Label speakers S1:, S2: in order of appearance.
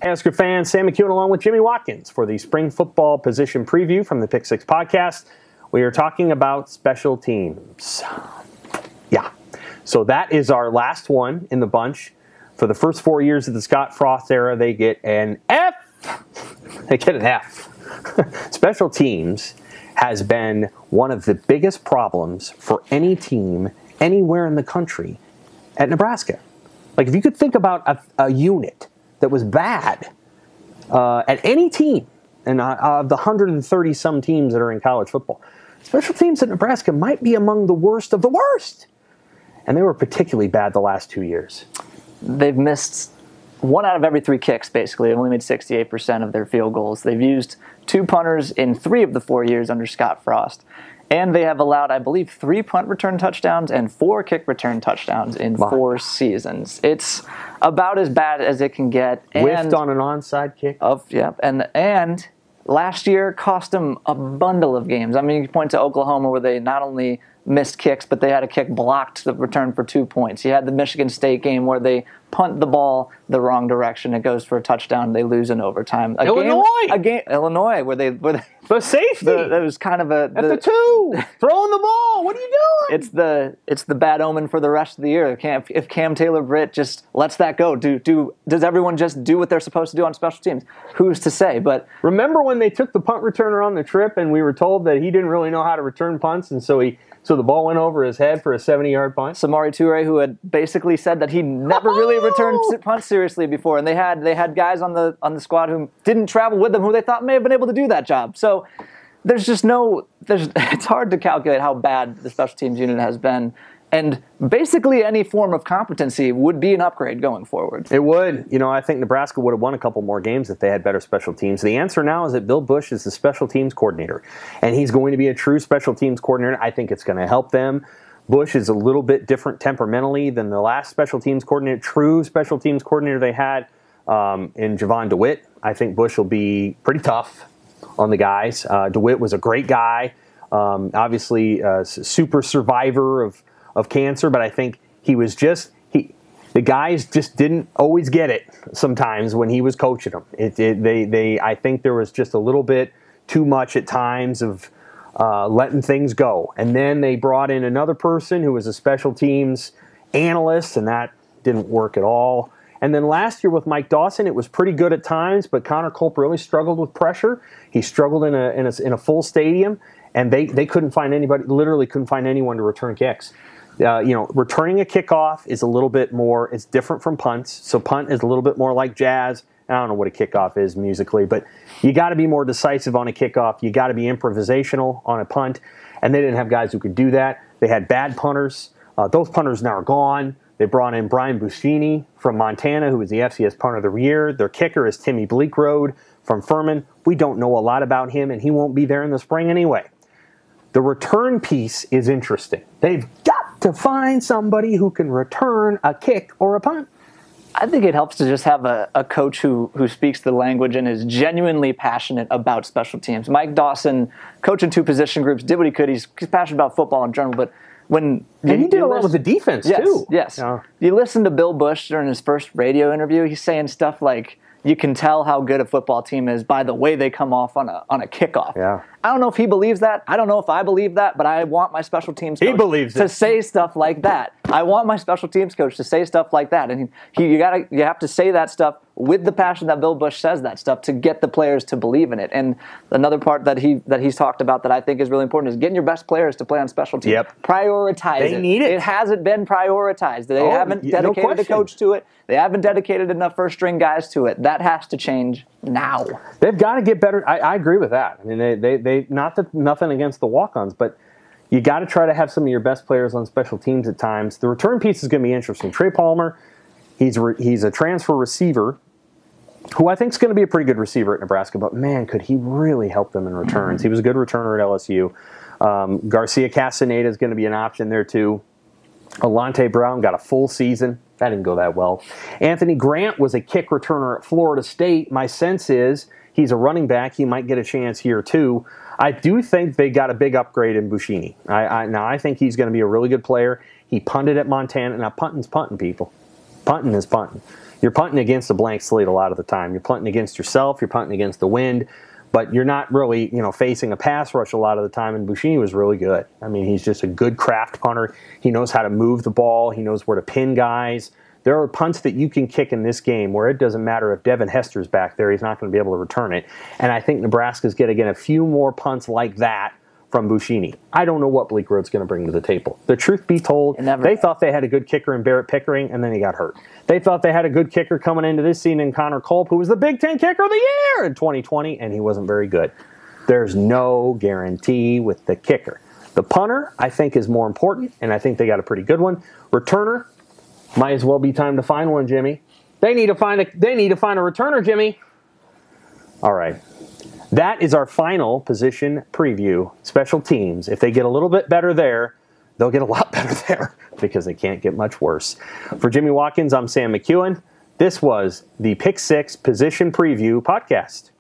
S1: Hey, Husker fans, Sam McKewon along with Jimmy Watkins for the spring football position preview from the Pick 6 podcast. We are talking about special teams. Yeah, so that is our last one in the bunch. For the first 4 years of the Scott Frost era, they get an F. They get an F. Special teams has been one of the biggest problems for any team anywhere in the country at Nebraska. Like, if you could think about a unit that was bad at any team, and of the 130-some teams that are in college football, special teams at Nebraska might be among the worst of the worst. And they were particularly bad the last 2 years.
S2: They've missed 1 out of every 3 kicks, basically. They've only made 68% of their field goals. They've used 2 punters in 3 of the 4 years under Scott Frost. And they have allowed, I believe, 3 punt return touchdowns and 4 kick return touchdowns in 4 seasons. It's about as bad as it can get.
S1: Whiffed on an onside kick.
S2: And last year cost them a bundle of games. I mean, you point to Oklahoma where they not only missed kicks, but they had a kick blocked the return for 2 points. You had the Michigan State game where they punt the ball the wrong direction. It goes for a touchdown. They lose in overtime. Illinois, where they
S1: the safety.
S2: That was kind of
S1: at the 2, throwing the ball. What are you doing?
S2: It's the bad omen for the rest of the year. If Cam Taylor-Britt just lets that go, does everyone just do what they're supposed to do on special teams? Who's to say? But
S1: remember when they took the punt returner on the trip, and we were told that he didn't really know how to return punts, and so the ball went over his head for a 70-yard punt?
S2: Samori Toure, who had basically said that he never really returned punts seriously before, and they had guys on the squad who didn't travel with them who they thought may have been able to do that job. So it's hard to calculate how bad the special teams unit has been. And basically any form of competency would be an upgrade going forward.
S1: It would. I think Nebraska would have won a couple more games if they had better special teams. The answer now is that Bill Busch is the special teams coordinator, and he's going to be a true special teams coordinator. I think it's going to help them. Busch is a little bit different temperamentally than the last special teams coordinator, true special teams coordinator they had in Javon Dewitt. I think Busch will be pretty tough on the guys. Dewitt was a great guy, obviously a super survivor of cancer, but I think the guys just didn't always get it sometimes when he was coaching them. I think there was just a little bit too much at times of letting things go. And then they brought in another person who was a special teams analyst, and that didn't work at all. And then last year with Mike Dawson, it was pretty good at times, but Connor Culp really struggled with pressure. He struggled in a full stadium, and they couldn't find anybody, literally couldn't find anyone to return kicks. Returning a kickoff is a little bit more, it's different from punts. So punt is a little bit more like jazz. I don't know what a kickoff is musically, but you got to be more decisive on a kickoff. You got to be improvisational on a punt. And they didn't have guys who could do that. They had bad punters. Those punters now are gone. They brought in Brian Buschini from Montana, who was the FCS Punter of the Year. Their kicker is Timmy Bleekrode from Furman. We don't know a lot about him, and he won't be there in the spring anyway. The return piece is interesting. They've got to find somebody who can return a kick or a punt.
S2: I think it helps to just have a coach who speaks the language and is genuinely passionate about special teams. Mike Dawson, coaching 2 position groups, did what he could. He's passionate about football in general, but
S1: and he did a lot with the defense, too.
S2: Yes. You listen to Bill Busch during his first radio interview, he's saying stuff like, you can tell how good a football team is by the way they come off on a kickoff.
S1: Yeah.
S2: I don't know if he believes that. I don't know if I believe that, but I want my special teams coach to say stuff like that. I want my special teams coach to say stuff like that. And you have to say that stuff with the passion that Bill Busch says that stuff to get the players to believe in it. And another part that he's talked about that I think is really important is getting your best players to play on special teams.
S1: Yep.
S2: Prioritize it.
S1: They need it.
S2: It hasn't been prioritized. They haven't dedicated a coach to it. They haven't dedicated enough first-string guys to it. That has to change now.
S1: They've got to get better. I agree with that. I mean, they nothing against the walk-ons, but you got to try to have some of your best players on special teams at times. The return piece is going to be interesting. Trey Palmer, he's a transfer receiver who I think is going to be a pretty good receiver at Nebraska, but man, could he really help them in returns. He was a good returner at LSU. Garcia Castaneda is going to be an option there too. Alante Brown got a full season. That didn't go that well. Anthony Grant was a kick returner at Florida State. My sense is he's a running back. He might get a chance here too. I do think they got a big upgrade in Buschini. Now I think he's going to be a really good player. He punted at Montana. Now punting's punting, people. Punting is punting. You're punting against a blank slate a lot of the time. You're punting against yourself. You're punting against the wind. But you're not really, facing a pass rush a lot of the time, and Buschini was really good. I mean, he's just a good craft punter. He knows how to move the ball. He knows where to pin guys. There are punts that you can kick in this game where it doesn't matter if Devin Hester's back there. He's not going to be able to return it. And I think Nebraska's going to get a few more punts like that from Buschini. I don't know what Bleak Road's going to bring to the table. The truth be told, they thought they had a good kicker in Barrett Pickering, and then he got hurt. They thought they had a good kicker coming into this season in Connor Culp, who was the Big Ten Kicker of the Year in 2020, and he wasn't very good. There's no guarantee with the kicker. The punter, I think, is more important, and I think they got a pretty good one. Returner, might as well be time to find one, Jimmy. They need to find a returner, Jimmy. All right. That is our final position preview. Special teams. If they get a little bit better there, they'll get a lot better there because they can't get much worse. For Jimmy Watkins, I'm Sam McKewon. This was the Pick 6 Position Preview Podcast.